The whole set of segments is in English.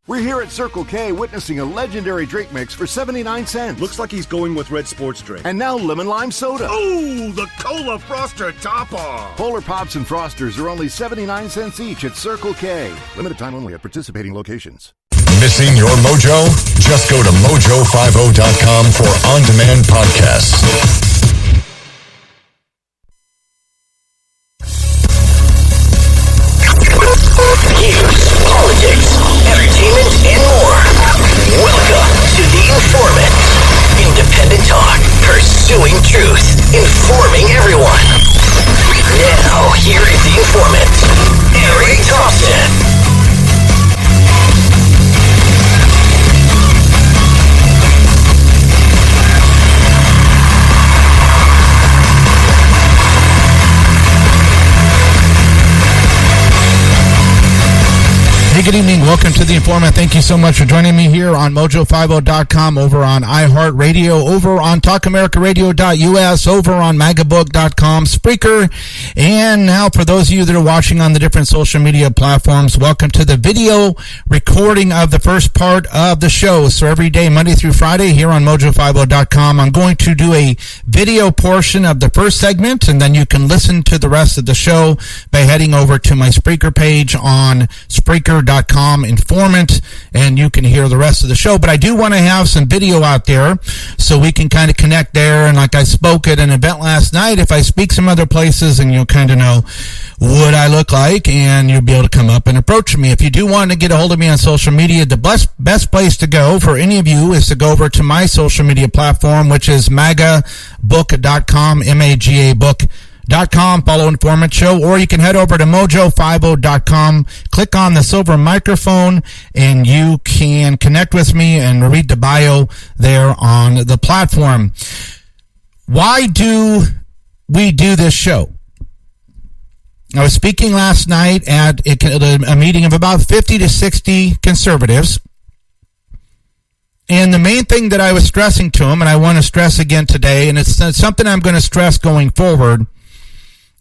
We're here at Circle K witnessing a legendary drink mix for 79 cents. Looks like he's going with red sports drink. And now lemon lime soda. Oh, the Cola Froster top-off. Polar Pops and Frosters are only 79 cents each at Circle K. Limited time only at participating locations. Missing your mojo? Just go to mojo50.com for on-demand podcasts. News, politics, entertainment, and more. Welcome to The Informant. Independent talk, pursuing truth, informing everyone. Now, here is The Informant, Eric-Thompson. Hey, good evening. Welcome to The Informant. Thank you so much for joining me here on mojo50.com, over on iHeartRadio, over on talkamericaradio.us, over on magabook.com, Spreaker. And now for those of you that are watching on the different social media platforms, welcome to the video recording of the first part of the show. So every day, Monday through Friday, here on mojo50.com, I'm going to do a video portion of the first segment, and then you can listen to the rest of the show by heading over to my Spreaker page on Spreaker.com Informant, and you can hear the rest of the show. But I do want to have some video out there so we can kind of connect there. And like I spoke at an event last night, if I speak some other places, and you'll kind of know what I look like, and you'll be able to come up and approach me. If you do want to get a hold of me on social media, the best place to go for any of you is to go over to my social media platform, which is magabook.com, M-A-G-A book.com. Follow Informant Show, or you can head over to mojo50.com, click on the silver microphone, and you can connect with me and read the bio there on the platform. Why do we do this show? I was speaking last night at a meeting of about 50 to 60 conservatives, and the main thing that I was stressing to them, and I want to stress again today, and it's something I'm going to stress going forward.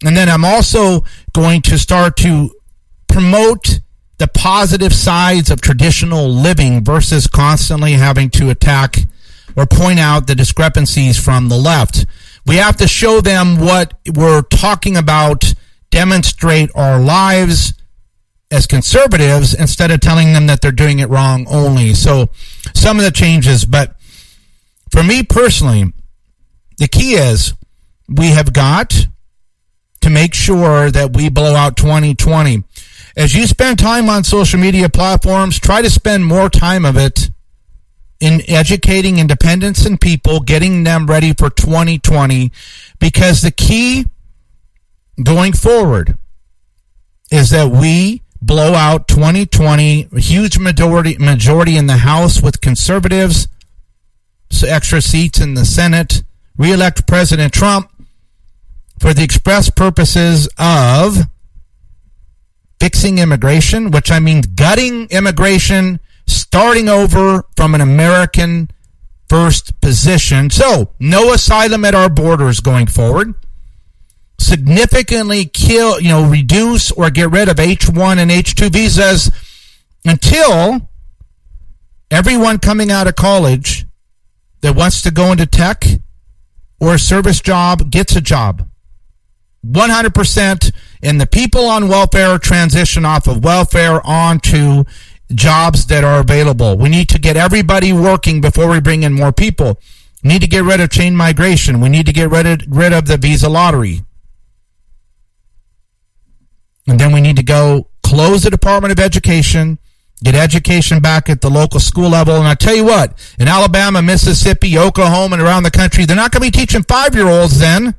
And then I'm also going to start to promote the positive sides of traditional living versus constantly having to attack or point out the discrepancies from the left. We have to show them what we're talking about, demonstrate our lives as conservatives instead of telling them that they're doing it wrong only. So some of the changes, but for me personally, the key is we have got to make sure that we blow out 2020. As you spend time on social media platforms, try to spend more time of it in educating independents and people, getting them ready for 2020, because the key going forward is that we blow out 2020, a huge majority in the House with conservatives, so extra seats in the Senate, re-elect President Trump, for the express purposes of fixing immigration, which I mean gutting immigration, starting over from an American first position. So, no asylum at our borders going forward. Significantly reduce or get rid of H-1 and H-2 visas until everyone coming out of college that wants to go into tech or a service job gets a job. 100%, and the people on welfare transition off of welfare onto jobs that are available. We need to get everybody working before we bring in more people. We need to get rid of chain migration. We need to get rid of the visa lottery. And then we need to go close the Department of Education, get education back at the local school level. And I tell you what, in Alabama, Mississippi, Oklahoma, and around the country, they're not going to be teaching 5-year-olds then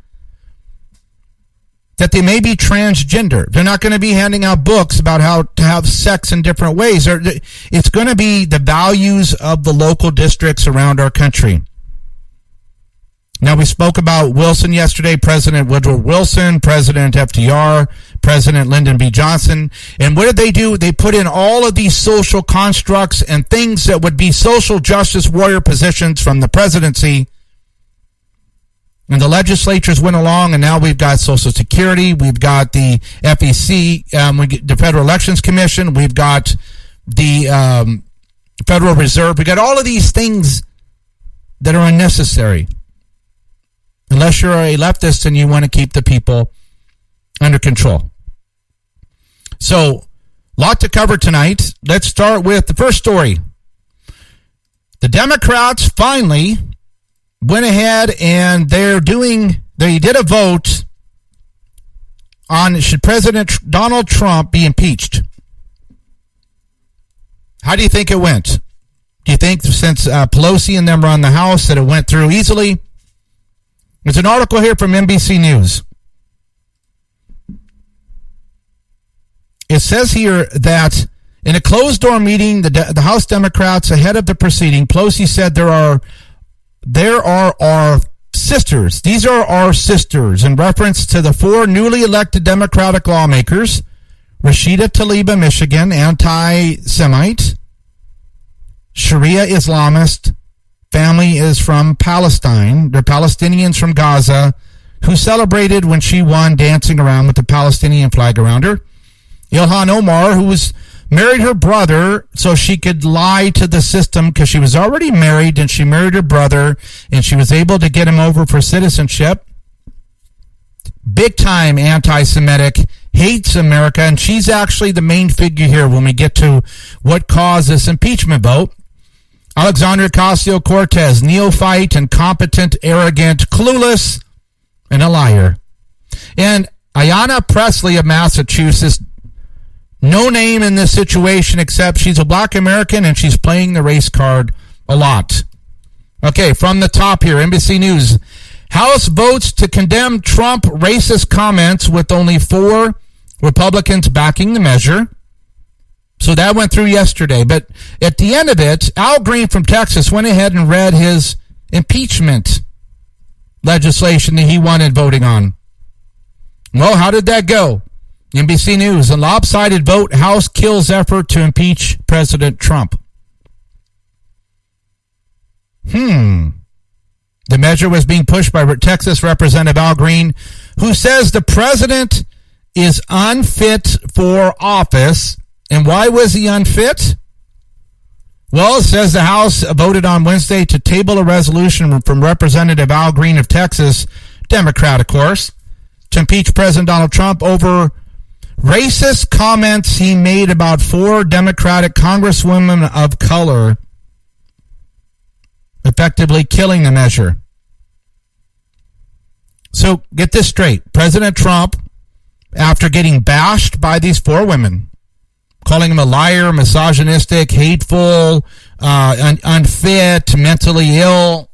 that they may be transgender. They're not going to be handing out books about how to have sex in different ways. It's going to be the values of the local districts around our country. Now, we spoke about Wilson yesterday, President Woodrow Wilson, President FDR, President Lyndon B. Johnson. And what did they do? They put in all of these social constructs and things that would be social justice warrior positions from the presidency. And the legislatures went along, and now we've got Social Security, we've got the FEC, the Federal Elections Commission, we've got the Federal Reserve. We got all of these things that are unnecessary. Unless you're a leftist and you want to keep the people under control. So, lot to cover tonight. Let's start with the first story. The Democrats finally went ahead and they did a vote on should President Donald Trump be impeached. How do you think it went? Do you think since Pelosi and them were on the House that it went through easily? There's an article here from NBC News. It says here that in a closed-door meeting, the House Democrats ahead of the proceeding, Pelosi said there are our sisters. These are our sisters in reference to the 4 newly elected Democratic lawmakers. Rashida Tlaib of Michigan, anti-Semite. Sharia Islamist. Family is from Palestine. They're Palestinians from Gaza who celebrated when she won dancing around with the Palestinian flag around her. Ilhan Omar, who married her brother so she could lie to the system because she was already married and she married her brother and she was able to get him over for citizenship. Big time anti-Semitic, hates America, and she's actually the main figure here when we get to what caused this impeachment vote. Alexandria Ocasio-Cortez, neophyte, incompetent, arrogant, clueless, and a liar. And Ayanna Pressley of Massachusetts, no name in this situation except she's a black American and she's playing the race card a lot. Okay, from the top here, NBC News. House votes to condemn Trump racist comments with only 4 Republicans backing the measure. So that went through yesterday. But at the end of it, Al Green from Texas went ahead and read his impeachment legislation that he wanted voting on. Well, how did that go? NBC News, a lopsided vote, House kills effort to impeach President Trump. The measure was being pushed by Texas Representative Al Green, who says the president is unfit for office. And why was he unfit? Well, it says the House voted on Wednesday to table a resolution from Representative Al Green of Texas, Democrat, of course, to impeach President Donald Trump over racist comments he made about 4 Democratic congresswomen of color, effectively killing the measure. So get this straight. President Trump, after getting bashed by these 4 women, calling him a liar, misogynistic, hateful, unfit, mentally ill.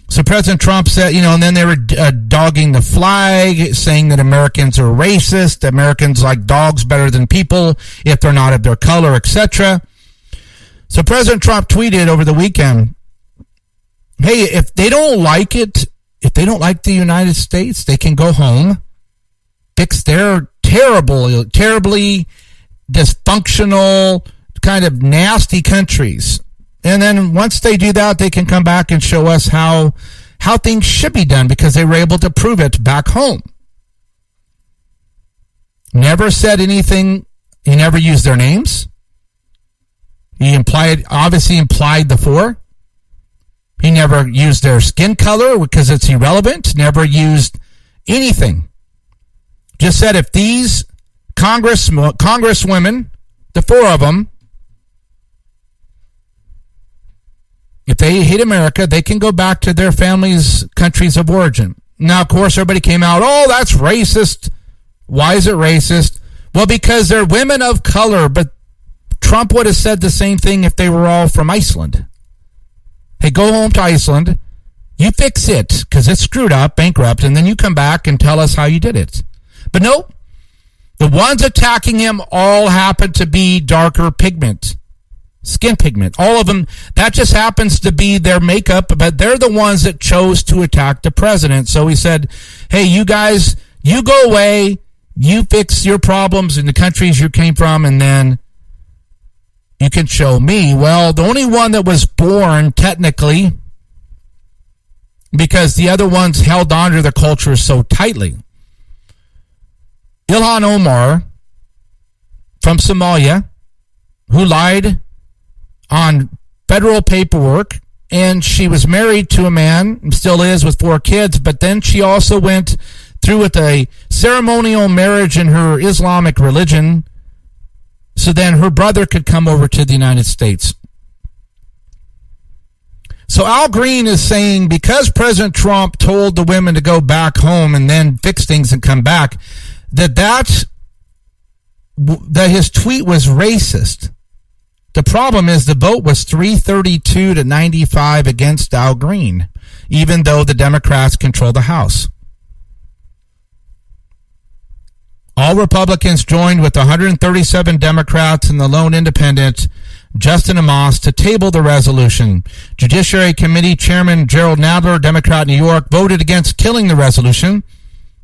So President Trump said, and then they were dogging the flag, saying that Americans are racist, Americans like dogs better than people if they're not of their color, etc. So President Trump tweeted over the weekend, hey, if they don't like it, if they don't like the United States, they can go home, fix their terribly dysfunctional, kind of nasty countries. And then once they do that, they can come back and show us how things should be done because they were able to prove it back home. Never said anything. He never used their names. He obviously implied the 4. He never used their skin color because it's irrelevant. Never used anything. Just said if these congresswomen, the 4 of them, if they hate America, they can go back to their families' countries of origin. Now, of course, everybody came out, oh, that's racist. Why is it racist? Well, because they're women of color, but Trump would have said the same thing if they were all from Iceland. Hey, go home to Iceland. You fix it because it's screwed up, bankrupt, and then you come back and tell us how you did it. But no, the ones attacking him all happen to be darker pigment, skin pigment. All of them, that just happens to be their makeup, but they're the ones that chose to attack the president. So he said, hey, you guys, you go away, you fix your problems in the countries you came from, and then you can show me. Well, the only one that was born technically, because the other ones held on to their culture so tightly. Ilhan Omar from Somalia, who lied on federal paperwork, and she was married to a man, and still is, with 4 kids, but then she also went through with a ceremonial marriage in her Islamic religion, so then her brother could come over to the United States. So Al Green is saying because President Trump told the women to go back home and then fix things and come back, that his tweet was racist. The problem is the vote was 332 to 95 against Al Green, even though the Democrats control the House. All Republicans joined with 137 Democrats and the lone independent, Justin Amos, to table the resolution. Judiciary Committee Chairman Gerald Nadler, Democrat, New York, voted against killing the resolution,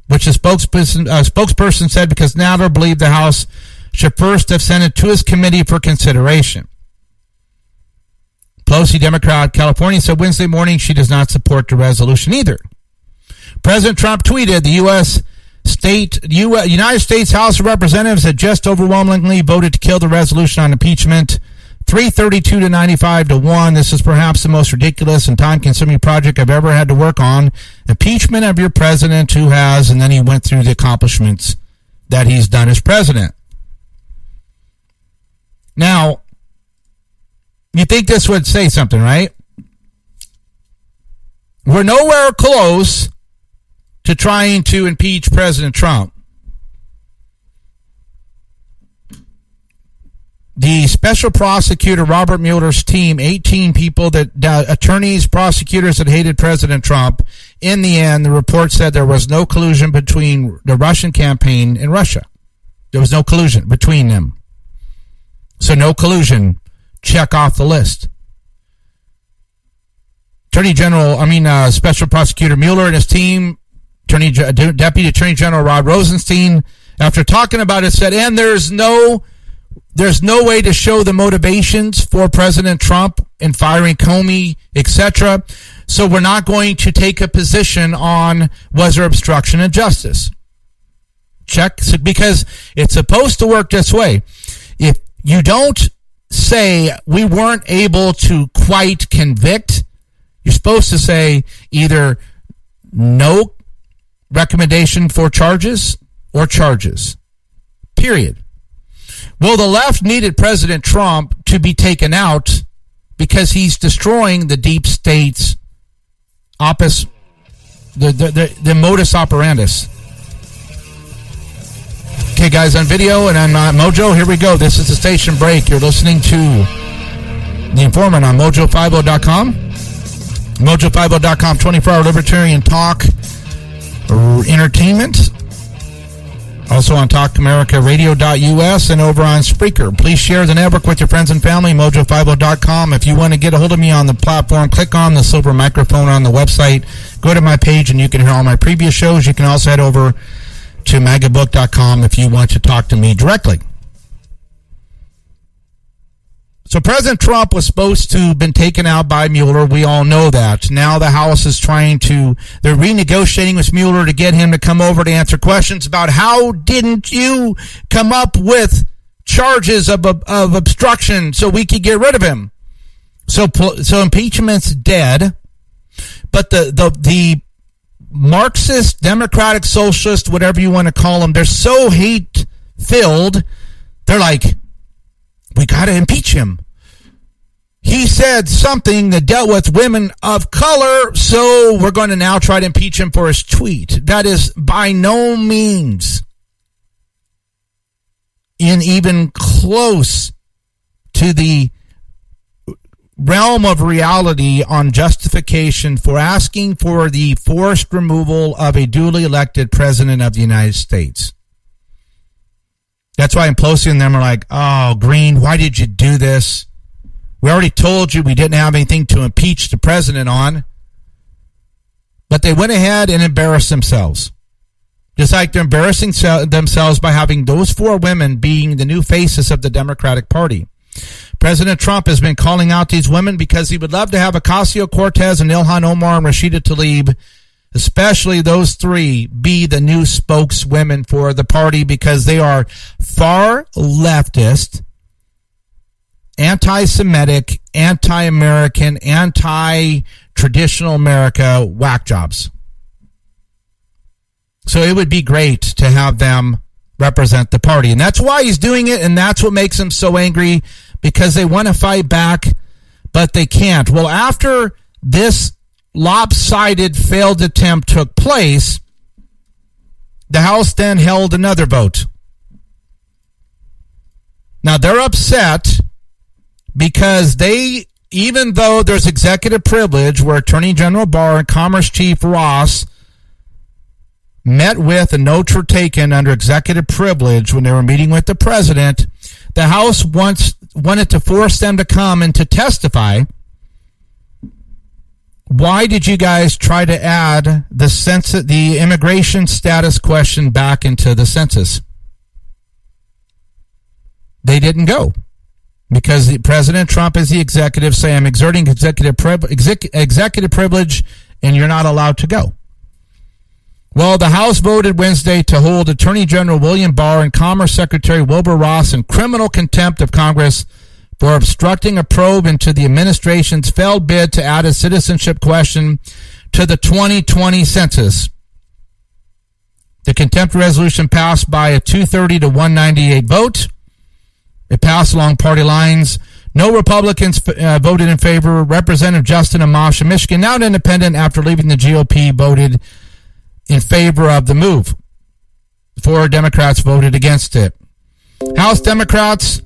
which a spokesperson said because Nadler believed the House should first have sent it to his committee for consideration. Pelosi, Democrat, California, said Wednesday morning she does not support the resolution either. President Trump tweeted the United States House of Representatives had just overwhelmingly voted to kill the resolution on impeachment, 332 to 95 to 1. This is perhaps the most ridiculous and time-consuming project I've ever had to work on. Impeachment of your president who has, and then he went through the accomplishments that he's done as president. Now, you think this would say something, right? We're nowhere close to trying to impeach President Trump. The special prosecutor Robert Mueller's team, 18 people, attorneys, prosecutors that hated President Trump. In the end, the report said there was no collusion between the Russian campaign and Russia. There was no collusion between them. So no collusion. Check off the list. Special prosecutor Mueller and his team, Deputy Attorney General Rod Rosenstein, after talking about it, said, and there's no way to show the motivations for President Trump in firing Comey, etc. So we're not going to take a position on was there obstruction of justice. Check, because it's supposed to work this way. If you don't say we weren't able to quite convict, you're supposed to say either no recommendation for charges or charges. Period. Well, the left needed President Trump to be taken out because he's destroying the deep state's the modus operandus. Okay, guys, on video and on Mojo, here we go. This is the station break. You're listening to The Informant on Mojo50.com. Mojo50.com, 24-hour libertarian talk, entertainment. Also on TalkAmericaRadio.us and over on Spreaker. Please share the network with your friends and family, Mojo50.com. If you want to get a hold of me on the platform, click on the silver microphone on the website. Go to my page and you can hear all my previous shows. You can also head over to magabook.com if you want to talk to me directly. So President Trump was supposed to have been taken out by Mueller. We all know that. Now the House is they're renegotiating with Mueller to get him to come over to answer questions about how didn't you come up with charges of obstruction so we could get rid of him. So impeachment's dead, but the Marxist, Democratic, Socialist, whatever you want to call them, they're so hate-filled, they're like, we got to impeach him. He said something that dealt with women of color, so we're going to now try to impeach him for his tweet. That is by no means even close to the realm of reality on justification for asking for the forced removal of a duly elected president of the United States. That's why Pelosi and them are like, oh, Green, why did you do this? We already told you we didn't have anything to impeach the president on. But they went ahead and embarrassed themselves. Just like they're embarrassing themselves by having those 4 women being the new faces of the Democratic Party. President Trump has been calling out these women because he would love to have Ocasio-Cortez and Ilhan Omar and Rashida Tlaib, especially those 3, be the new spokeswomen for the party because they are far leftist, anti-Semitic, anti-American, anti-traditional America whack jobs. So it would be great to have them represent the party. And that's why he's doing it, and that's what makes him so angry, because they want to fight back, but they can't. Well, after this lopsided failed attempt took place, the House then held another vote. Now, they're upset because they, even though there's executive privilege where Attorney General Barr and Commerce Chief Ross met with and notes were taken under executive privilege when they were meeting with the president, the House wanted to force them to come and to testify. Why did you guys try to add the immigration status question back into the census? They didn't go because President Trump is the executive, say I'm exerting executive privilege and you're not allowed to go. Well, the House voted Wednesday to hold Attorney General William Barr and Commerce Secretary Wilbur Ross in criminal contempt of Congress for obstructing a probe into the administration's failed bid to add a citizenship question to the 2020 census. The contempt resolution passed by a 230 to 198 vote. It passed along party lines. No Republicans voted in favor. Representative Justin Amash of Michigan, now an independent after leaving the GOP, voted in favor of the move. 4 Democrats voted against it. House Democrats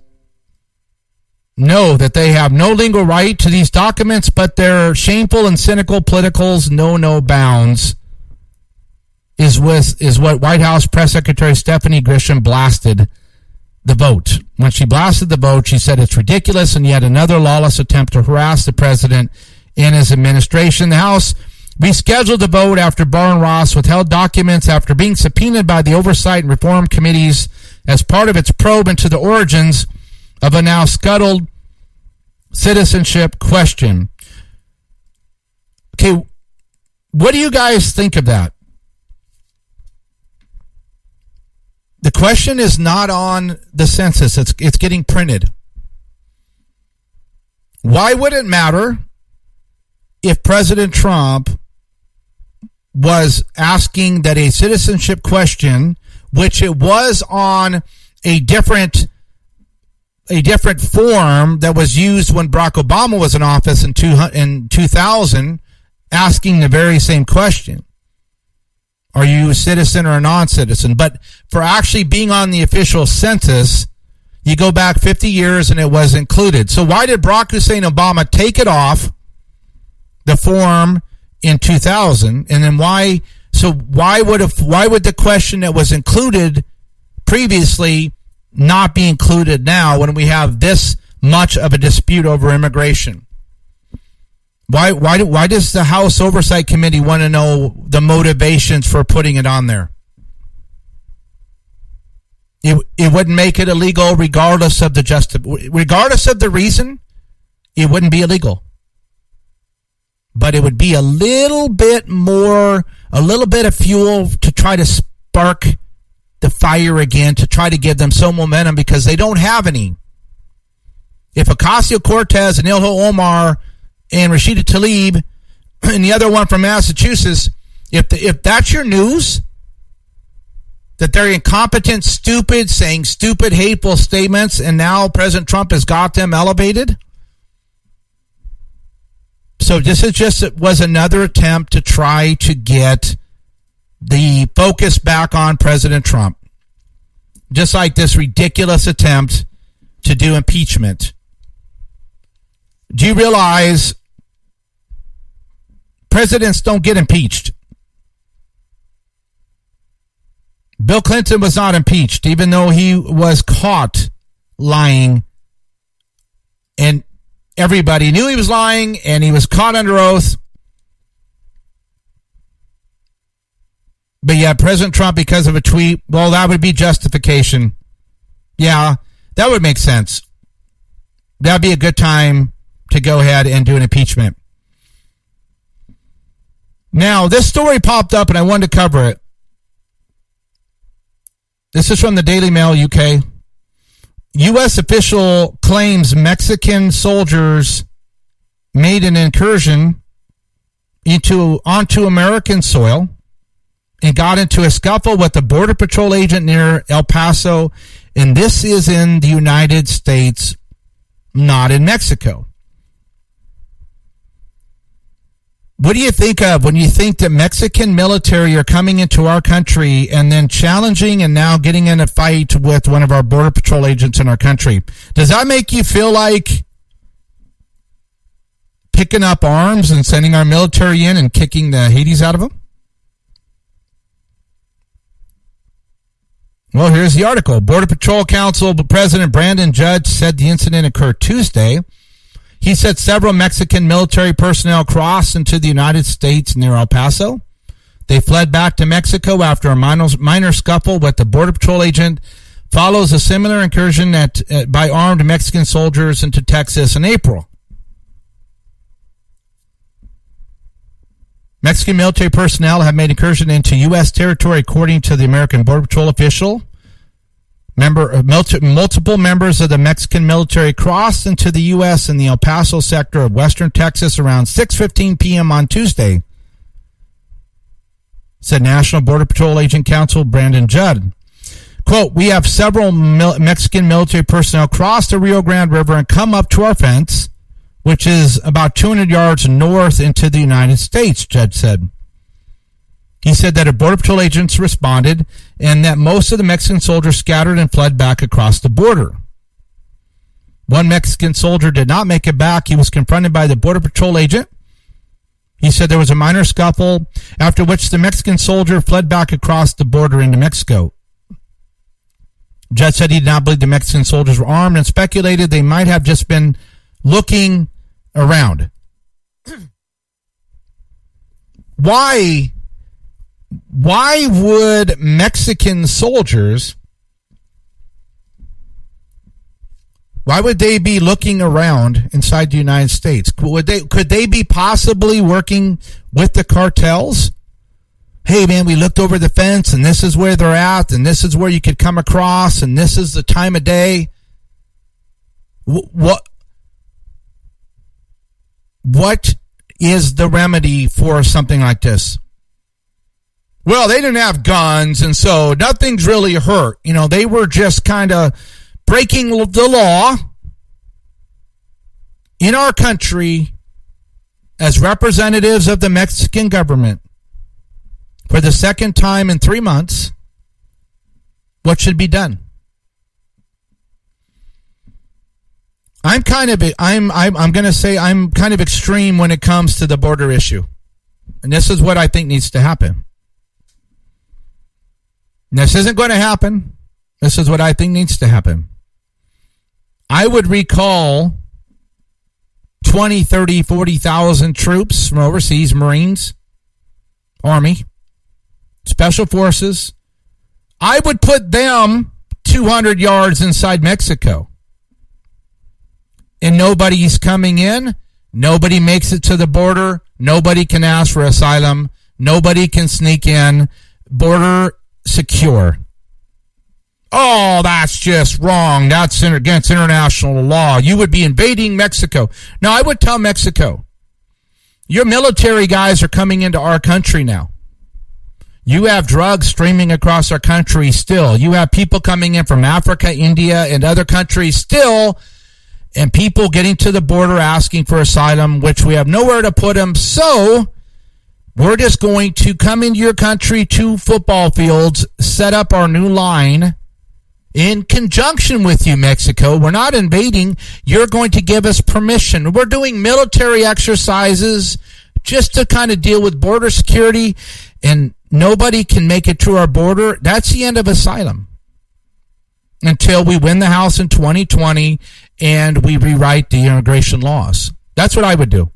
know that they have no legal right to these documents, but their shameful and cynical politicals know no bounds is what White House Press Secretary Stephanie Grisham blasted the vote. When she blasted the vote, she said it's ridiculous and yet another lawless attempt to harass the president and his administration. The House rescheduled the vote after Barr and Ross withheld documents after being subpoenaed by the Oversight and Reform Committees as part of its probe into the origins of a now scuttled citizenship question. Okay, what do you guys think of that? The question is not on the census. It's getting printed. Why would it matter if President Trump was asking that a citizenship question, which it was on a different form that was used when Barack Obama was in office in 2000, asking the very same question? Are you a citizen or a non-citizen? But for actually being on the official census, you go back 50 years and it was included. So why did Barack Hussein Obama take it off the form in 2000? And then why would the question that was included previously not be included now when we have this much of a dispute over immigration? Why does the House Oversight Committee want to know the motivations for putting it on there? It wouldn't make it illegal regardless of the reason. It wouldn't be illegal. But it would be a little bit of fuel to try to spark the fire again, to try to give them some momentum because they don't have any. If Ocasio-Cortez and Ilhan Omar and Rashida Tlaib and the other one from Massachusetts, if that's your news, that they're incompetent, stupid, saying stupid, hateful statements, and now President Trump has got them elevated. So this was another attempt to try to get the focus back on President Trump. Just like this ridiculous attempt to do impeachment. Do you realize presidents don't get impeached? Bill Clinton was not impeached, even though he was caught lying. And everybody knew he was lying, and he was caught under oath. But yeah, President Trump, because of a tweet, well, that would be justification. Yeah, that would make sense. That would be a good time to go ahead and do an impeachment. Now, this story popped up, and I wanted to cover it. This is from the Daily Mail UK. U.S. official claims Mexican soldiers made an incursion onto American soil and got into a scuffle with a Border Patrol agent near El Paso. And this is in the United States, not in Mexico. What do you think of when you think that Mexican military are coming into our country and then challenging and now getting in a fight with one of our Border Patrol agents in our country? Does that make you feel like picking up arms and sending our military in and kicking the Hades out of them? Well, here's the article. Border Patrol Council President Brandon Judge said the incident occurred Tuesday. He said several Mexican military personnel crossed into the United States near El Paso. They fled back to Mexico after a minor scuffle with the Border Patrol agent. Follows a similar incursion by armed Mexican soldiers into Texas in April. Mexican military personnel have made incursion into U.S. territory, according to the American Border Patrol official. Multiple members of the Mexican military crossed into the U.S. in the El Paso sector of western Texas around 6:15 p.m. on Tuesday, said National Border Patrol Agent Counsel Brandon Judd. Quote, we have several Mexican military personnel cross the Rio Grande River and come up to our fence, which is about 200 yards north into the United States, Judd said. He said that Border Patrol agents responded and that most of the Mexican soldiers scattered and fled back across the border. One Mexican soldier did not make it back. He was confronted by the Border Patrol agent. He said there was a minor scuffle, after which the Mexican soldier fled back across the border into Mexico. Judge said he did not believe the Mexican soldiers were armed and speculated they might have just been looking around. Why would Mexican soldiers, why would they be looking around inside the United States? Could they be possibly working with the cartels? Hey man, we looked over the fence and this is where they're at and this is where you could come across and this is the time of day. What is the remedy for something like this? Well, they didn't have guns, and so nothing's really hurt. You know, they were just kind of breaking the law in our country as representatives of the Mexican government for the second time in 3 months. What should be done? I'm going to say I'm kind of extreme when it comes to the border issue. And this is what I think needs to happen. This isn't going to happen. This is what I think needs to happen. I would recall 20, 30, 40,000 troops from overseas, Marines, Army, Special Forces. I would put them 200 yards inside Mexico. And nobody's coming in. Nobody makes it to the border. Nobody can ask for asylum. Nobody can sneak in. Border secure. Oh, that's just wrong. That's against international law. You would be invading Mexico. No, I would tell Mexico, your military guys are coming into our country now. You have drugs streaming across our country still. You have people coming in from Africa, India, and other countries still, and people getting to the border asking for asylum, which we have nowhere to put them. So we're just going to come into your country, 2 football fields, set up our new line in conjunction with you, Mexico. We're not invading. You're going to give us permission. We're doing military exercises just to kind of deal with border security, and nobody can make it to our border. That's the end of asylum until we win the House in 2020 and we rewrite the immigration laws. That's what I would do.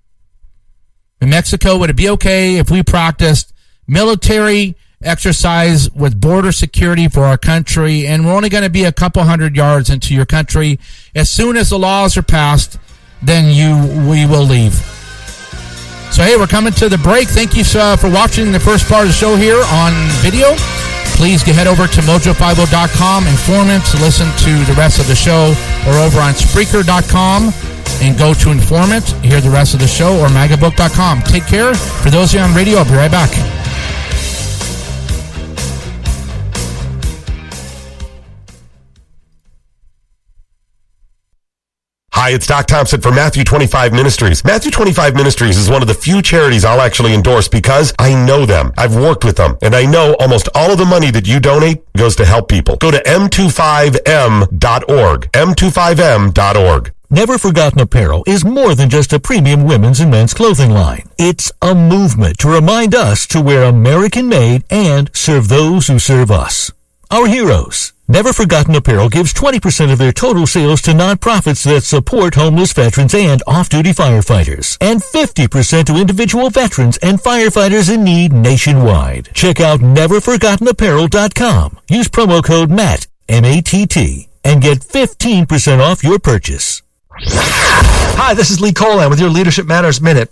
In Mexico, would it be okay if we practiced military exercise with border security for our country, and we're only going to be a couple hundred yards into your country? As soon as the laws are passed, then we will leave. So, hey, we're coming to the break. Thank you for watching the first part of the show here on video. please head over to mojo50.com, Informant, to listen to the rest of the show, or over on Spreaker.com and go to Informant, hear the rest of the show, or magabook.com. Take care. For those of you on radio, I'll be right back. Hi, it's Doc Thompson for Matthew 25 Ministries. Matthew 25 Ministries is one of the few charities I'll actually endorse because I know them. I've worked with them, and I know almost all of the money that you donate goes to help people. Go to m25m.org, m25m.org. Never Forgotten Apparel is more than just a premium women's and men's clothing line. It's a movement to remind us to wear American-made and serve those who serve us. Our heroes. Never Forgotten Apparel gives 20% of their total sales to nonprofits that support homeless veterans and off-duty firefighters, and 50% to individual veterans and firefighters in need nationwide. Check out neverforgottenapparel.com. Use promo code MATT, M-A-T-T, and get 15% off your purchase. Hi, this is Lee Colan with your Leadership Matters Minute.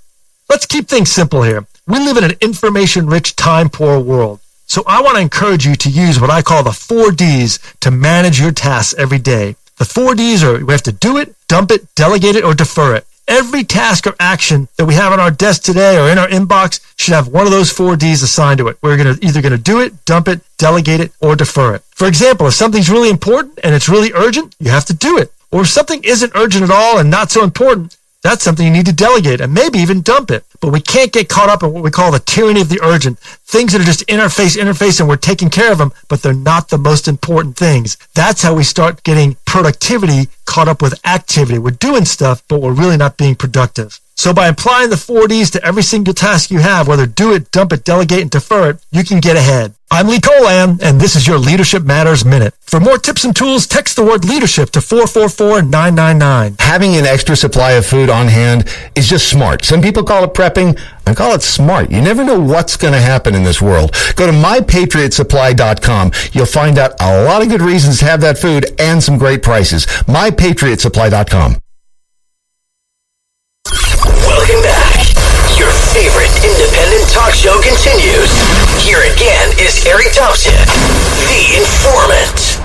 Let's keep things simple here. We live in an information-rich, time-poor world. So I want to encourage you to use what I call the 4 Ds to manage your tasks every day. The 4 Ds are we have to do it, dump it, delegate it, or defer it. Every task or action that we have on our desk today or in our inbox should have one of those 4 Ds assigned to it. We're either going to do it, dump it, delegate it, or defer it. For example, if something's really important and it's really urgent, you have to do it. Or if something isn't urgent at all and not so important, that's something you need to delegate and maybe even dump it. But we can't get caught up in what we call the tyranny of the urgent. Things that are just interface, and we're taking care of them, but they're not the most important things. That's how we start getting productivity caught up with activity. We're doing stuff, but we're really not being productive. So by applying the 4 Ds to every single task you have, whether do it, dump it, delegate, and defer it, you can get ahead. I'm Lee Colan, and this is your Leadership Matters Minute. For more tips and tools, text the word leadership to 444-999. Having an extra supply of food on hand is just smart. Some people call it prepping. I call it smart. You never know what's going to happen in this world. Go to mypatriotsupply.com. You'll find out a lot of good reasons to have that food and some great prices. mypatriotsupply.com. Welcome back. Your favorite independent talk show continues. Here again is Eric Thompson, the Informant.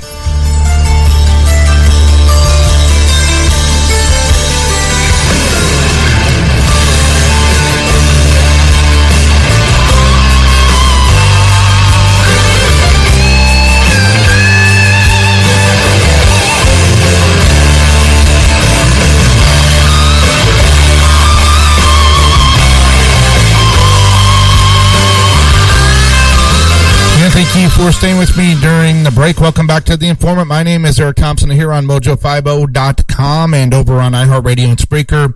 Thank you for staying with me during the break. Welcome back to The Informant. My name is Eric Thompson here on mojo50.com and over on iHeartRadio and Spreaker.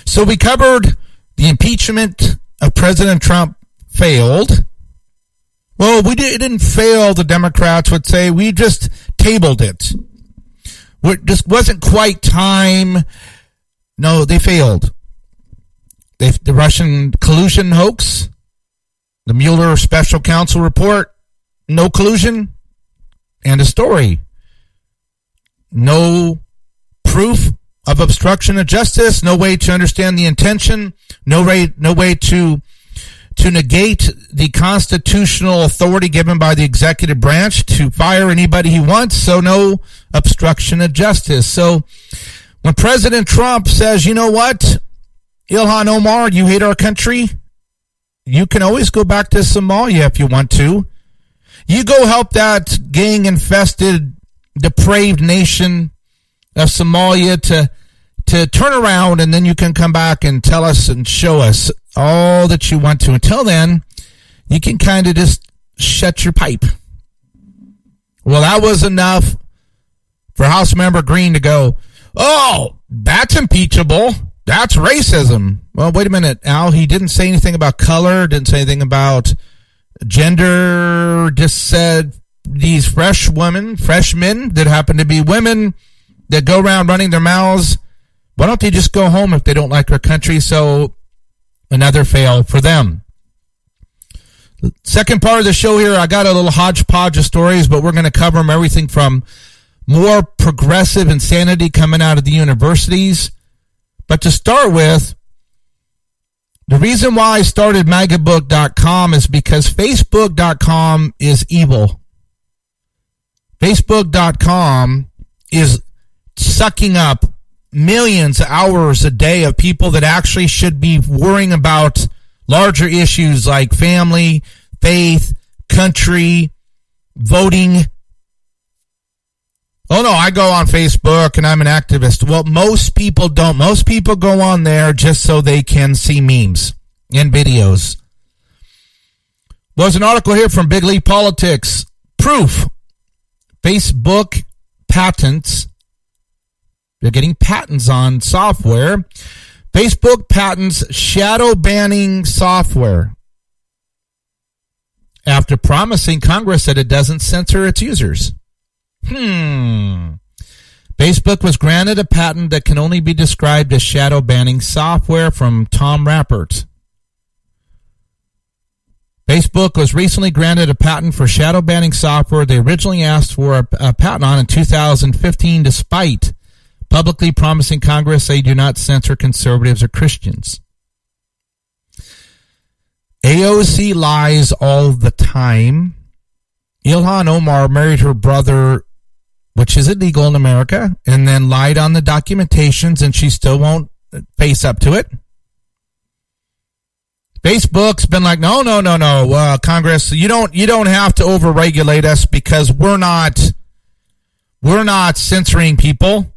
So we covered the impeachment of President Trump failed. Well, it didn't fail, the Democrats would say. We just tabled it. It just wasn't quite time. No, they failed. The Russian collusion hoax, the Mueller special counsel report, no collusion, and a story. No proof of obstruction of justice, no way to understand the intention, no way to negate the constitutional authority given by the executive branch to fire anybody he wants, so no obstruction of justice. So when President Trump says, you know what, Ilhan Omar, you hate our country, you can always go back to Somalia if you want to. You go help that gang-infested, depraved nation of Somalia to turn around, and then you can come back and tell us and show us all that you want to. Until then, you can kind of just shut your pipe. Well, that was enough for House Member Green to go, oh, that's impeachable. That's racism. Well, wait a minute, Al. He didn't say anything about color, didn't say anything about gender, just said these freshmen that happen to be women that go around running their mouths, why don't they just go home if they don't like our country? So another fail for them. The second part of the show here, I got a little hodgepodge of stories, but we're going to cover them, everything from more progressive insanity coming out of the universities. But to start with, the reason why I started magabook.com is because facebook.com is evil. Facebook.com is sucking up millions of hours a day of people that actually should be worrying about larger issues like family, faith, country, voting. Oh, no, I go on Facebook and I'm an activist. Well, most people don't. Most people go on there just so they can see memes and videos. Well, there's an article here from Big League Politics. Proof. Facebook patents. They're getting patents on software. Facebook patents shadow banning software after promising Congress that it doesn't censor its users. Facebook was granted a patent that can only be described as shadow banning software from Tom Rappert. Facebook was recently granted a patent for shadow banning software they originally asked for a patent on in 2015, despite publicly promising Congress they do not censor conservatives or Christians. AOC lies all the time. Ilhan Omar married her brother, which is illegal in America, and then lied on the documentations, and she still won't face up to it. Facebook's been like, no, Congress, you don't have to overregulate us because we're not censoring people.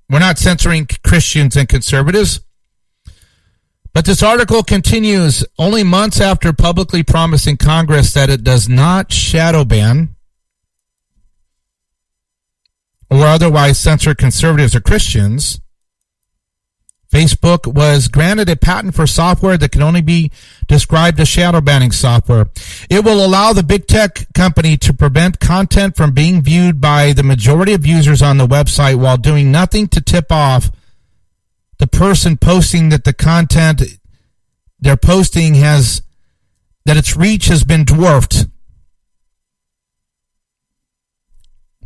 We're not censoring Christians and conservatives. But this article continues, only months after publicly promising Congress that it does not shadow ban or otherwise censor conservatives or Christians, Facebook was granted a patent for software that can only be described as shadow banning software. It will allow the big tech company to prevent content from being viewed by the majority of users on the website while doing nothing to tip off the person posting that the content they're posting that its reach has been dwarfed.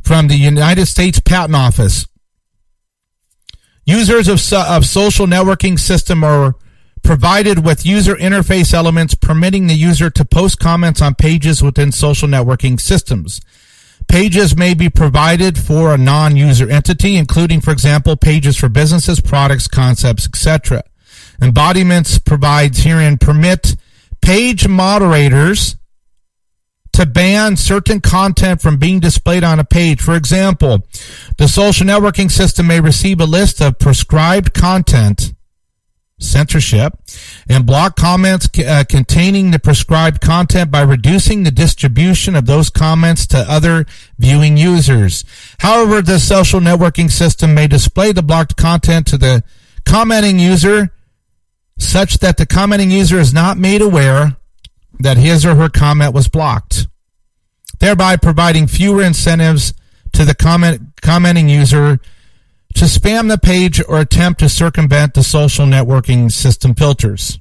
From the United States Patent Office. Users of social networking system are provided with user interface elements permitting the user to post comments on pages within social networking systems. Pages may be provided for a non-user entity, including, for example, pages for businesses, products, concepts, etc. Embodiments provides herein permit page moderators to ban certain content from being displayed on a page. For example, the social networking system may receive a list of prescribed content, censorship, and block comments containing the prescribed content by reducing the distribution of those comments to other viewing users. However, the social networking system may display the blocked content to the commenting user such that the commenting user is not made aware that his or her comment was blocked, thereby providing fewer incentives to the commenting user to spam the page or attempt to circumvent the social networking system filters.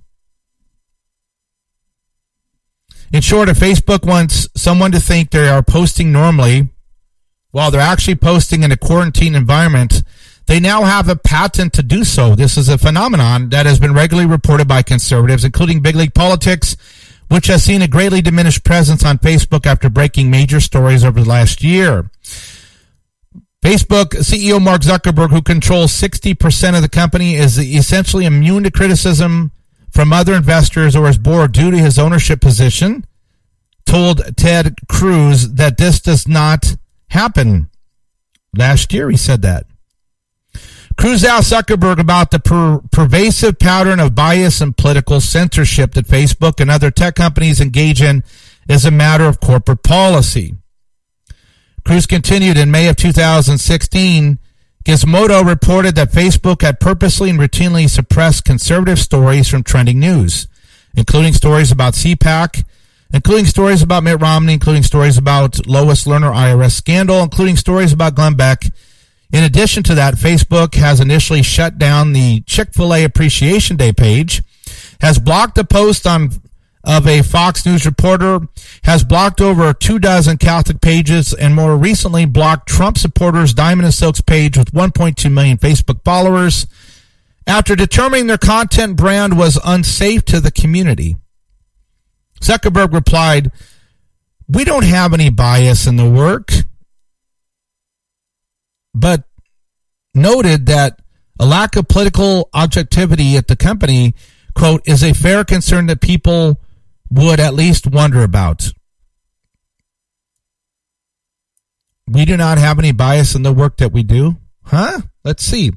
In short, if Facebook wants someone to think they are posting normally while they're actually posting in a quarantine environment, they now have a patent to do so. This is a phenomenon that has been regularly reported by conservatives, including Big League Politics, which has seen a greatly diminished presence on Facebook after breaking major stories over the last year. Facebook CEO Mark Zuckerberg, who controls 60% of the company, is essentially immune to criticism from other investors or his board due to his ownership position, told Ted Cruz that this does not happen. Last year he said that. Cruz asked Zuckerberg about the pervasive pattern of bias and political censorship that Facebook and other tech companies engage in as a matter of corporate policy. Cruz continued, in May of 2016, Gizmodo reported that Facebook had purposely and routinely suppressed conservative stories from trending news, including stories about CPAC, including stories about Mitt Romney, including stories about Lois Lerner IRS scandal, including stories about Glenn Beck. In addition to that, Facebook has initially shut down the Chick-fil-A Appreciation Day page, has blocked a post of a Fox News reporter, has blocked over 24 Catholic pages, and more recently blocked Trump supporters' Diamond and Silk's page with 1.2 million Facebook followers after determining their content brand was unsafe to the community. Zuckerberg replied, "We don't have any bias in the work. but noted that a lack of political objectivity at the company, quote, is a fair concern that people would at least wonder about. We do not have any bias in the work that we do. Huh? Let's see.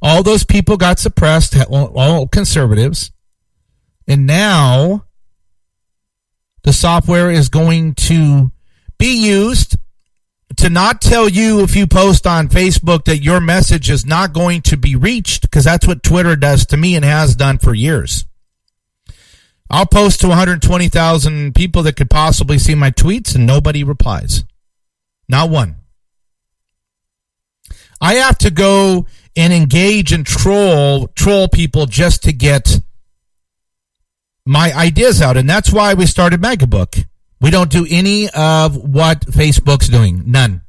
All those people got suppressed, all conservatives. And now the software is going to be used to not tell you if you post on Facebook that your message is not going to be reached, because that's what Twitter does to me and has done for years. I'll post to 120,000 people that could possibly see my tweets and nobody replies. Not one. I have to go and engage and troll people just to get my ideas out. And that's why we started Megabook. We don't do any of what Facebook's doing. None.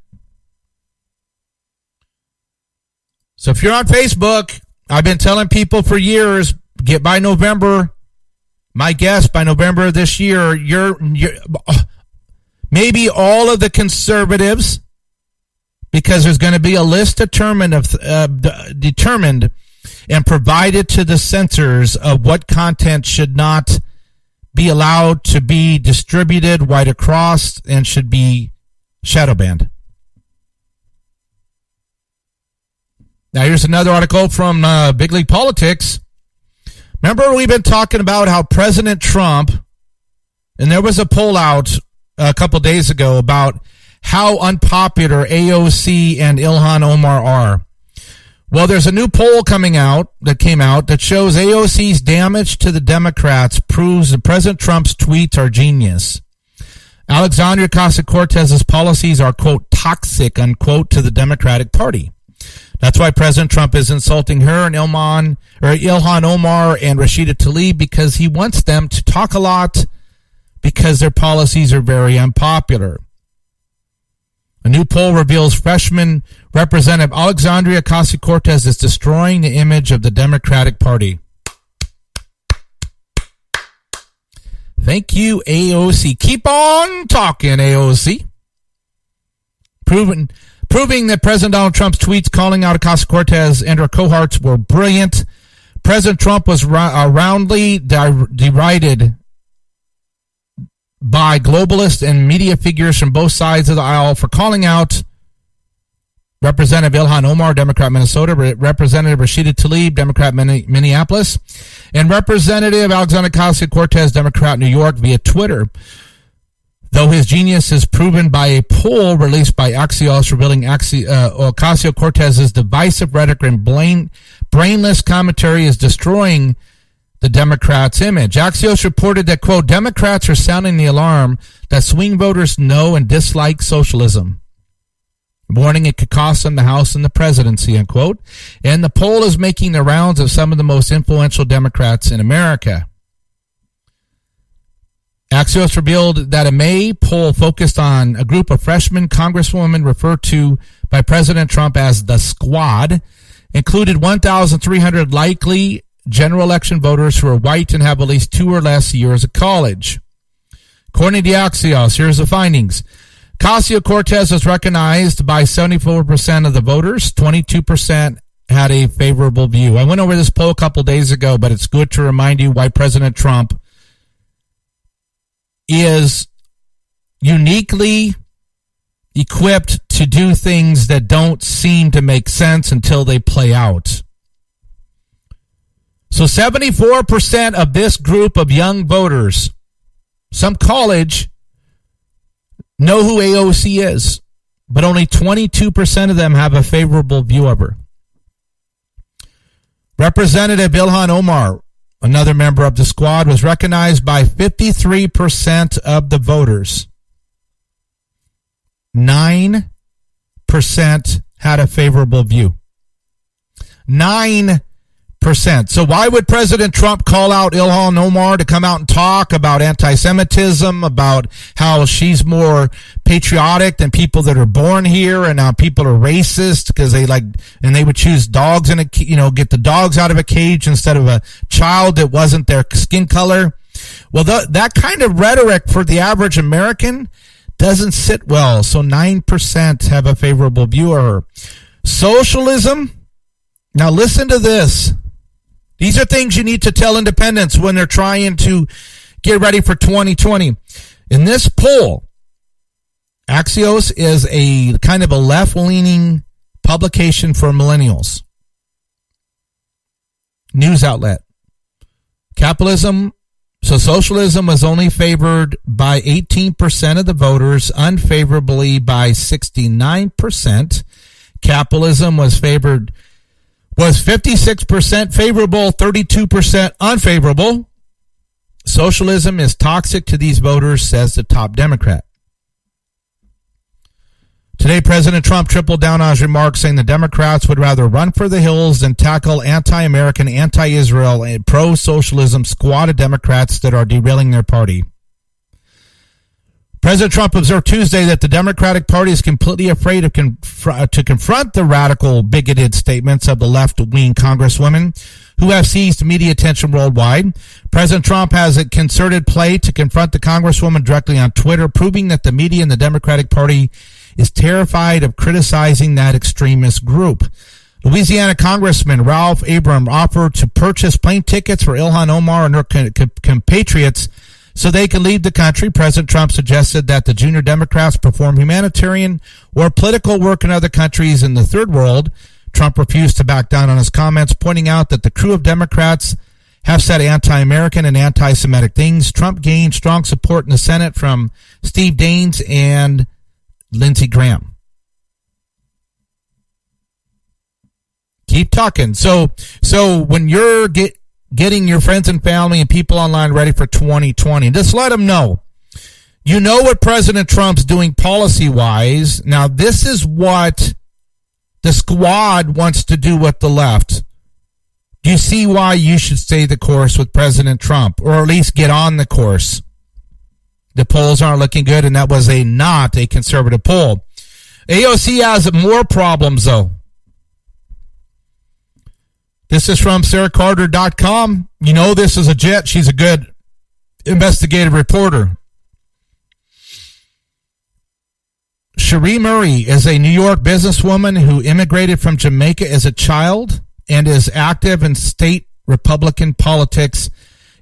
So if you're on Facebook, I've been telling people for years, get by November. My guess, by November of this year, you're maybe all of the conservatives, because there's going to be a list determined and provided to the censors of what content should not be allowed to be distributed wide across and should be shadow banned. Now here's another article from Big League Politics. Remember, we've been talking about how President Trump, and there was a poll out a couple days ago about how unpopular AOC and Ilhan Omar are. Well, there's a new poll that came out that shows AOC's damage to the Democrats proves that President Trump's tweets are genius. Alexandria Ocasio-Cortez's policies are, quote, toxic, unquote, to the Democratic Party. That's why President Trump is insulting her and Ilhan Omar and Rashida Tlaib, because he wants them to talk a lot because their policies are very unpopular. A new poll reveals freshman Representative Alexandria Ocasio-Cortez is destroying the image of the Democratic Party. Thank you, AOC. Keep on talking, AOC. Proving that President Donald Trump's tweets calling out Ocasio-Cortez and her cohorts were brilliant. President Trump was roundly derided by globalists and media figures from both sides of the aisle for calling out Representative Ilhan Omar, Democrat, Minnesota, Representative Rashida Tlaib, Democrat, Minneapolis, and Representative Alexandria Ocasio-Cortez, Democrat, New York, via Twitter. Though his genius is proven by a poll released by Axios revealing Ocasio-Cortez's divisive rhetoric and brainless commentary is destroying the Democrats' image. Axios reported that, quote, Democrats are sounding the alarm that swing voters know and dislike socialism, warning it could cost them the House and the presidency, unquote. And the poll is making the rounds of some of the most influential Democrats in America. Axios revealed that a May poll focused on a group of freshman congresswomen referred to by President Trump as the Squad included 1,300 likely general election voters who are white and have at least 2 or less years of college. According to Axios, here's the findings. Ocasio-Cortez was recognized by 74% of the voters. 22% had a favorable view. I went over this poll a couple days ago, but it's good to remind you why President Trump is uniquely equipped to do things that don't seem to make sense until they play out. So 74% of this group of young voters, some college, know who AOC is, but only 22% of them have a favorable view of her. Representative Ilhan Omar, another member of the Squad, was recognized by 53% of the voters. 9% had a favorable view. 9%. So why would President Trump call out Ilhan Omar to come out and talk about anti-Semitism, about how she's more patriotic than people that are born here, and how people are racist because they would choose dogs get the dogs out of a cage instead of a child that wasn't their skin color? Well, that kind of rhetoric for the average American doesn't sit well. So 9% have a favorable view of her. Socialism. Now listen to this. These are things you need to tell independents when they're trying to get ready for 2020. In this poll, Axios is a kind of a left-leaning publication for millennials. News outlet. Socialism was only favored by 18% of the voters, unfavorably by 69%. Capitalism was 56% favorable, 32% unfavorable. Socialism is toxic to these voters, says the top Democrat. Today, President Trump tripled down on his remarks, saying the Democrats would rather run for the hills than tackle anti-American, anti-Israel, and pro-socialism squad of Democrats that are derailing their party. President Trump observed Tuesday that the Democratic Party is completely afraid to confront the radical, bigoted statements of the left-wing congresswomen who have seized media attention worldwide. President Trump has a concerted play to confront the congresswoman directly on Twitter, proving that the media and the Democratic Party is terrified of criticizing that extremist group. Louisiana Congressman Ralph Abram offered to purchase plane tickets for Ilhan Omar and her compatriots so they can leave the country. President Trump suggested that the junior Democrats perform humanitarian or political work in other countries in the third world. Trump refused to back down on his comments, pointing out that the crew of Democrats have said anti-American and anti-Semitic things. Trump gained strong support in the Senate from Steve Daines and Lindsey Graham. Keep talking. So when you're getting your friends and family and people online ready for 2020, just let them know. You know what President Trump's doing policy-wise. Now, this is what the squad wants to do with the left. Do you see why you should stay the course with President Trump, or at least get on the course? The polls aren't looking good, and that was not a conservative poll. AOC has more problems, though. This is from SarahCarter.com. You know this is a jet. She's a good investigative reporter. Cherie Murray is a New York businesswoman who immigrated from Jamaica as a child and is active in state Republican politics,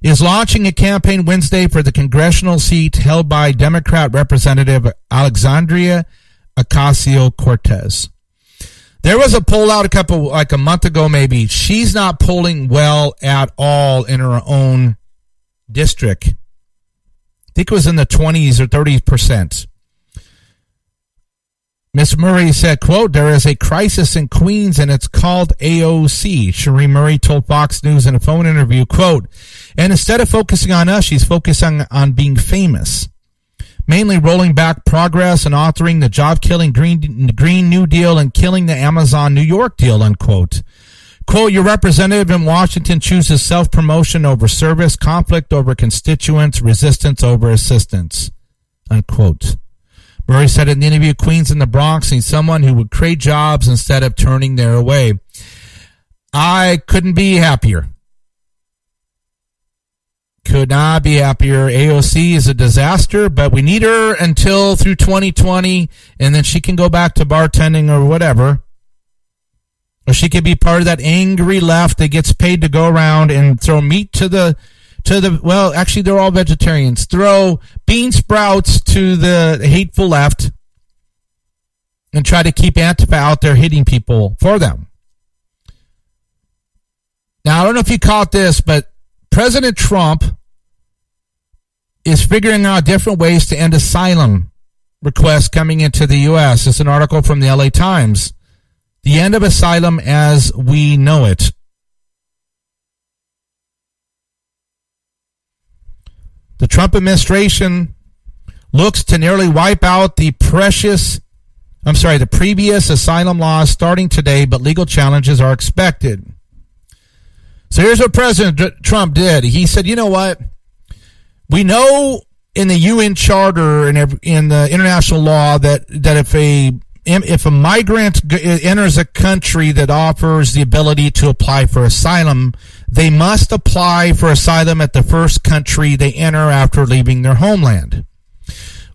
is launching a campaign Wednesday for the congressional seat held by Democrat Representative Alexandria Ocasio-Cortez. There was a poll out a month ago maybe. She's not polling well at all in her own district. I think it was in the 20s or 30%. Ms. Murray said, quote, "There is a crisis in Queens and it's called AOC." Cherie Murray told Fox News in a phone interview, quote, "And instead of focusing on us, she's focusing on being famous. Mainly rolling back progress and authoring the job-killing Green New Deal and killing the Amazon New York deal," unquote. Quote, "Your representative in Washington chooses self-promotion over service, conflict over constituents, resistance over assistance," unquote. Murray said in the interview, Queens and the Bronx need someone who would create jobs instead of turning their away. I couldn't be happier. Could not be happier. AOC is a disaster, but we need her until through 2020, and then she can go back to bartending or whatever. Or she could be part of that angry left that gets paid to go around and throw meat to the well, actually they're all vegetarians. Throw bean sprouts to the hateful left and try to keep Antifa out there hitting people for them. Now, I don't know if you caught this, but President Trump is figuring out different ways to end asylum requests coming into the U.S. It's an article from the LA Times. The end of asylum as we know it. The Trump administration looks to nearly wipe out the previous asylum laws starting today, but legal challenges are expected. So here's what President Trump did. He said, you know what? We know in the UN Charter and in the international law that if a migrant enters a country that offers the ability to apply for asylum, they must apply for asylum at the first country they enter after leaving their homeland.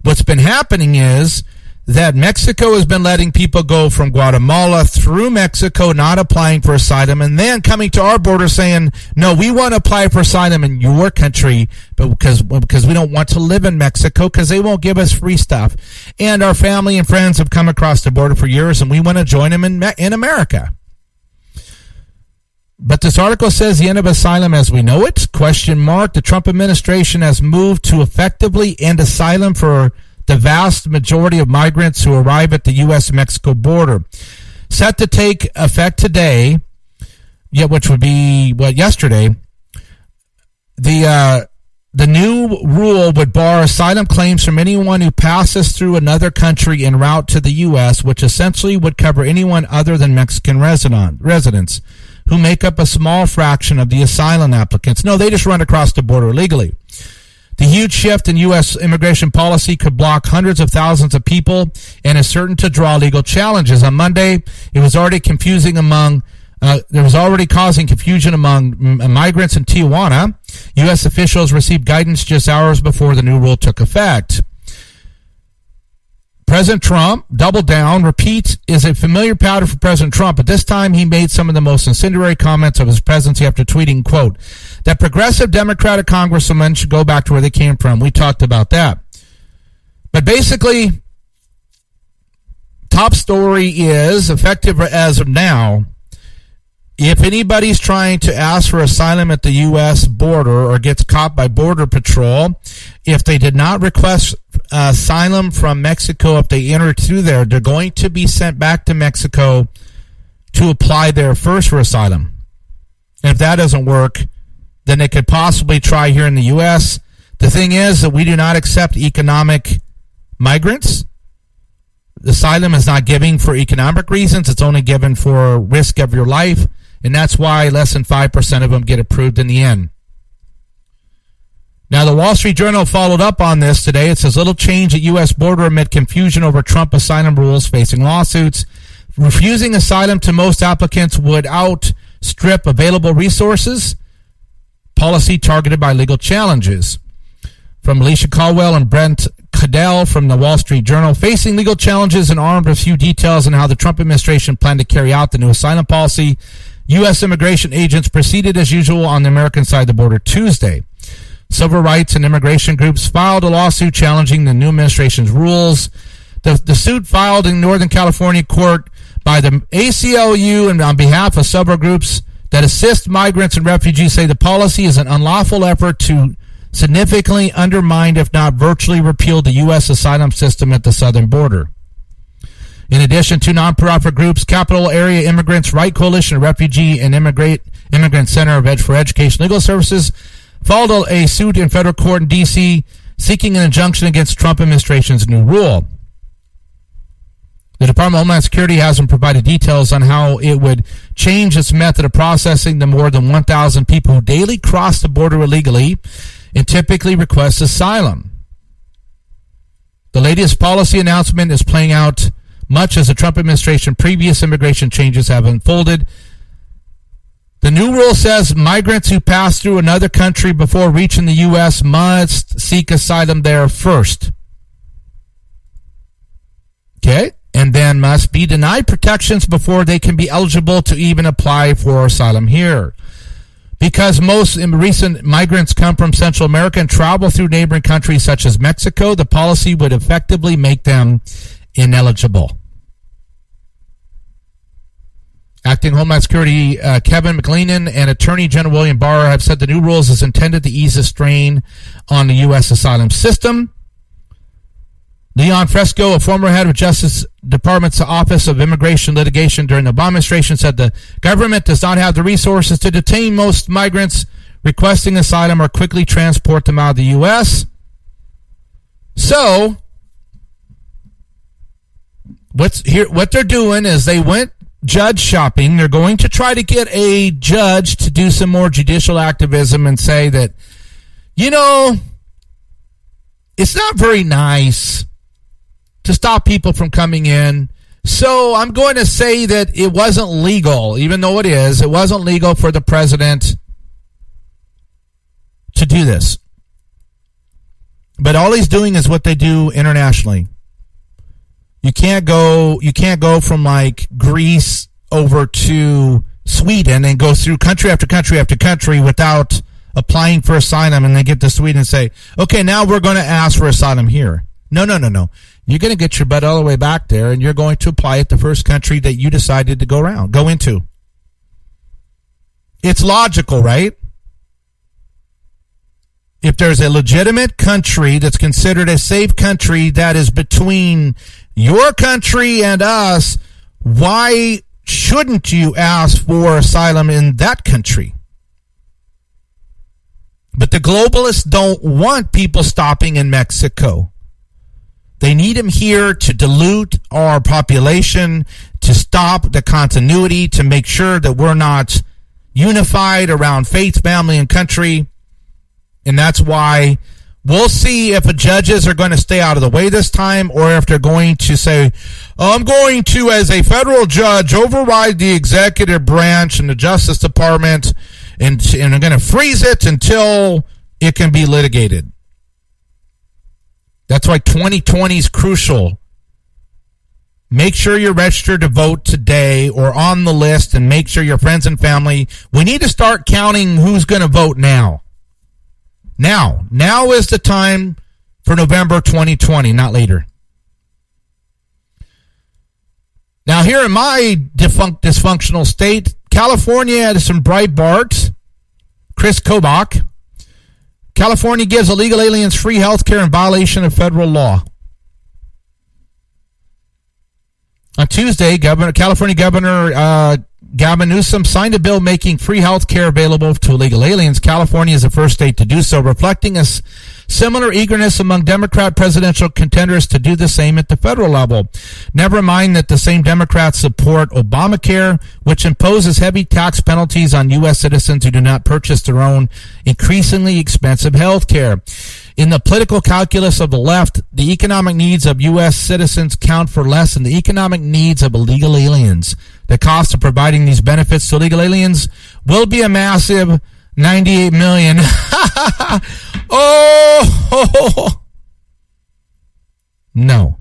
What's been happening is that Mexico has been letting people go from Guatemala through Mexico, not applying for asylum, and then coming to our border saying, no, we want to apply for asylum in your country, but because we don't want to live in Mexico because they won't give us free stuff. And our family and friends have come across the border for years, and we want to join them in America. But this article says the end of asylum as we know it, ? The Trump administration has moved to effectively end asylum for the vast majority of migrants who arrive at the U.S.-Mexico border. Set to take effect today, which would be, yesterday, the new rule would bar asylum claims from anyone who passes through another country en route to the U.S., which essentially would cover anyone other than Mexican residents who make up a small fraction of the asylum applicants. No, they just run across the border illegally. The huge shift in U.S. immigration policy could block hundreds of thousands of people and is certain to draw legal challenges. On Monday, it was already causing confusion among migrants in Tijuana. U.S. officials received guidance just hours before the new rule took effect. President Trump doubled down. Repeat is a familiar pattern for President Trump, but this time he made some of the most incendiary comments of his presidency after tweeting, quote, that progressive Democratic congressmen should go back to where they came from. We talked about that. But basically, top story is, effective as of now, if anybody's trying to ask for asylum at the U.S. border or gets caught by Border Patrol, if they did not request asylum from Mexico, if they enter through there, they're going to be sent back to Mexico to apply there first for asylum. And if that doesn't work, then they could possibly try here in the U.S. The thing is that we do not accept economic migrants. Asylum is not given for economic reasons. It's only given for risk of your life. And that's why less than 5% of them get approved in the end. Now, the Wall Street Journal followed up on this today. It says, little change at U.S. border amid confusion over Trump asylum rules facing lawsuits. Refusing asylum to most applicants would outstrip available resources. Policy targeted by legal challenges. From Alicia Caldwell and Brent Cadell from the Wall Street Journal, facing legal challenges and armed with few details on how the Trump administration planned to carry out the new asylum policy, U.S. immigration agents proceeded as usual on the American side of the border Tuesday. Civil rights and immigration groups filed a lawsuit challenging the new administration's rules. The suit filed in Northern California court by the ACLU and on behalf of several groups that assist migrants and refugees say the policy is an unlawful effort to significantly undermine, if not virtually repeal, the U.S. asylum system at the southern border. In addition, two nonprofit groups, Capital Area Immigrants Right Coalition, Refugee and Immigrant Center for Education Legal Services, filed a suit in federal court in D.C. seeking an injunction against Trump administration's new rule. The Department of Homeland Security hasn't provided details on how it would change its method of processing the more than 1,000 people who daily cross the border illegally and typically request asylum. The latest policy announcement is playing out much as the Trump administration previous immigration changes have unfolded. The new rule says migrants who pass through another country before reaching the U.S. must seek asylum there first. Okay? And then must be denied protections before they can be eligible to even apply for asylum here. Because most recent migrants come from Central America and travel through neighboring countries such as Mexico, the policy would effectively make them ineligible. Acting Homeland Security Kevin McLennan and Attorney General William Barr have said the new rules is intended to ease the strain on the U.S. asylum system. Leon Fresco, a former head of Justice Department's Office of Immigration Litigation during the Obama administration, said the government does not have the resources to detain most migrants requesting asylum or quickly transport them out of the U.S. So, what they're doing is they went judge shopping. They're going to try to get a judge to do some more judicial activism and say that, it's not very nice to stop people from coming in. So I'm going to say that it wasn't legal, even though it is. It wasn't legal for the president to do this. But all he's doing is what they do internationally. You can't go from like Greece over to Sweden and go through country after country after country without applying for asylum, and then get to Sweden and say, okay, now we're going to ask for asylum here. No. You're going to get your butt all the way back there, and you're going to apply at the first country that you decided to go into. It's logical, right? If there's a legitimate country that's considered a safe country that is between your country and us, why shouldn't you ask for asylum in that country? But the globalists don't want people stopping in Mexico. They need them here to dilute our population, to stop the continuity, to make sure that we're not unified around faith, family, and country. And that's why we'll see if the judges are going to stay out of the way this time, or if they're going to say, I'm going to, as a federal judge, override the executive branch and the Justice Department, and I'm going to freeze it until it can be litigated. That's why 2020 is crucial. Make sure you're registered to vote today or on the list, and make sure your friends and family. We need to start counting who's going to vote now. Now is the time for November 2020, not later. Now, here in my dysfunctional state, California had some Breitbart, Chris Kobach. California gives illegal aliens free health care in violation of federal law. On Tuesday, California Governor Gavin Newsom signed a bill making free health care available to illegal aliens. California is the first state to do so, reflecting a similar eagerness among Democrat presidential contenders to do the same at the federal level. Never mind that the same Democrats support Obamacare, which imposes heavy tax penalties on U.S. citizens who do not purchase their own increasingly expensive health care. In the political calculus of the left, the economic needs of U.S. citizens count for less than the economic needs of illegal aliens. The cost of providing these benefits to illegal aliens will be a massive $98 million. Oh! No.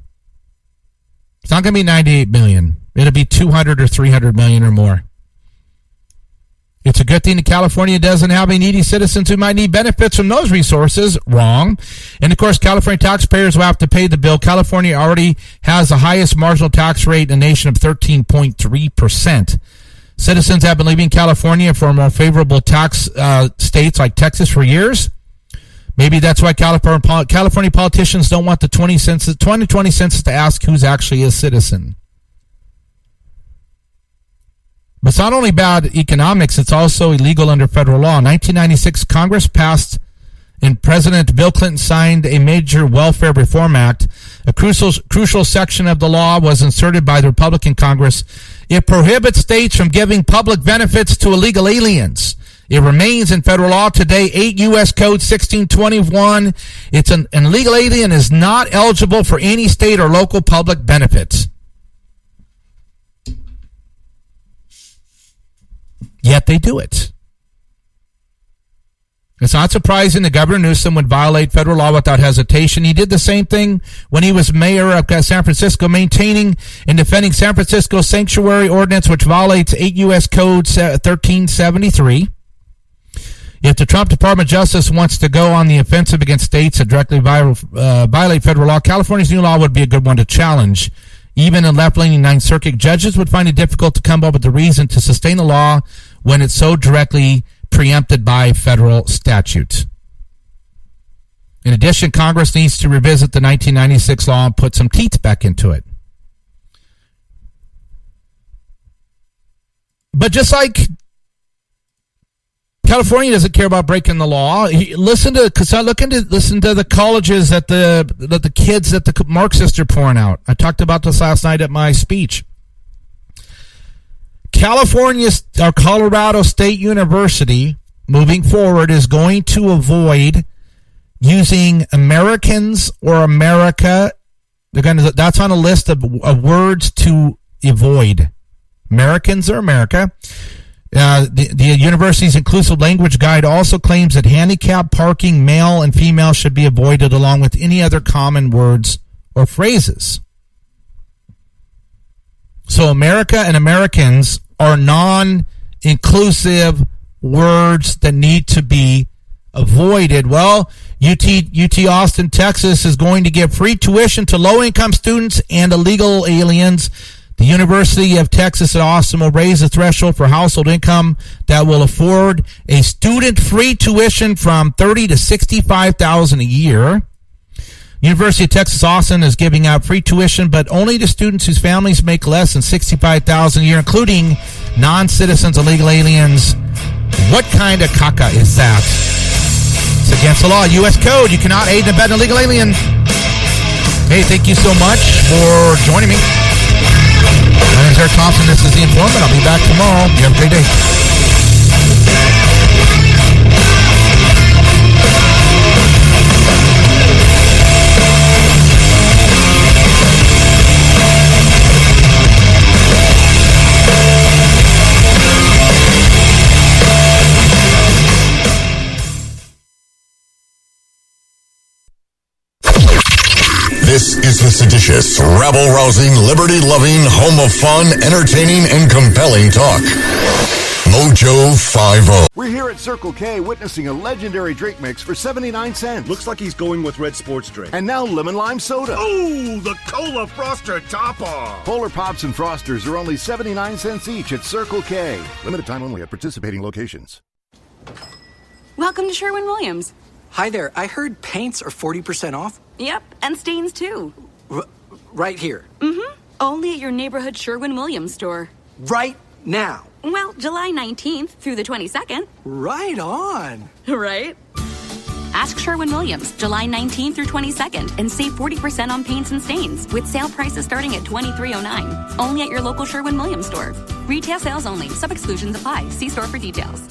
It's not going to be $98 million. It'll be $200 or $300 million or more. It's a good thing that California doesn't have any needy citizens who might need benefits from those resources. Wrong. And, of course, California taxpayers will have to pay the bill. California already has the highest marginal tax rate in the nation of 13.3%. Citizens have been leaving California for more favorable tax states like Texas for years. Maybe that's why California politicians don't want the 2020 census to ask who's actually a citizen. But it's not only bad economics, it's also illegal under federal law. In 1996, Congress passed and President Bill Clinton signed a major welfare reform act. A crucial section of the law was inserted by the Republican Congress. It prohibits states from giving public benefits to illegal aliens. It remains in federal law today, 8 U.S. Code 1621. It's an illegal alien is not eligible for any state or local public benefits. Yet they do it. It's not surprising that Governor Newsom would violate federal law without hesitation. He did the same thing when he was mayor of San Francisco, maintaining and defending San Francisco's sanctuary ordinance, which violates 8 U.S. Code 1373. If the Trump Department of Justice wants to go on the offensive against states that directly violate federal law, California's new law would be a good one to challenge. Even in left-leaning Ninth Circuit judges would find it difficult to come up with a reason to sustain the law when it's so directly preempted by federal statute. In addition, Congress needs to revisit the 1996 law and put some teeth back into it. But just like California doesn't care about breaking the law, listen to the colleges that the kids that the Marxists are pouring out. I talked about this last night at my speech. Colorado State University, moving forward, is going to avoid using Americans or America. That's on a list of words to avoid. Americans or America. The university's inclusive language guide also claims that handicap parking, male and female, should be avoided along with any other common words or phrases. So America and Americans are non-inclusive words that need to be avoided. Well, UT Austin, Texas is going to give free tuition to low-income students and illegal aliens. The University of Texas at Austin will raise the threshold for household income that will afford a student free tuition from $30,000 to $65,000 a year. University of Texas Austin is giving out free tuition, but only to students whose families make less than $65,000 a year, including non-citizens, illegal aliens. What kind of caca is that? It's against the law. U.S. Code. You cannot aid and abet an illegal alien. Hey, thank you so much for joining me. My name is Eric Thompson. This is The Informant. I'll be back tomorrow. You have a great day. This is the seditious, rabble-rousing, liberty-loving, home of fun, entertaining, and compelling talk. Mojo 50. We're here at Circle K witnessing a legendary drink mix for 79 cents. Looks like he's going with red sports drink. And now lemon lime soda. Oh, the Cola Froster Top-Off. Polar Pops and Frosters are only 79 cents each at Circle K. Limited time only at participating locations. Welcome to Sherwin-Williams. Hi there. I heard paints are 40% off. Yep, and stains too. Right here. Mm-hmm. Only at your neighborhood Sherwin-Williams store. Right now. Well, July 19th through the 22nd. Right on. Right? Ask Sherwin-Williams, July 19th through 22nd, and save 40% on paints and stains, with sale prices starting at $23.09. Only at your local Sherwin-Williams store. Retail sales only. Sub exclusions apply. See store for details.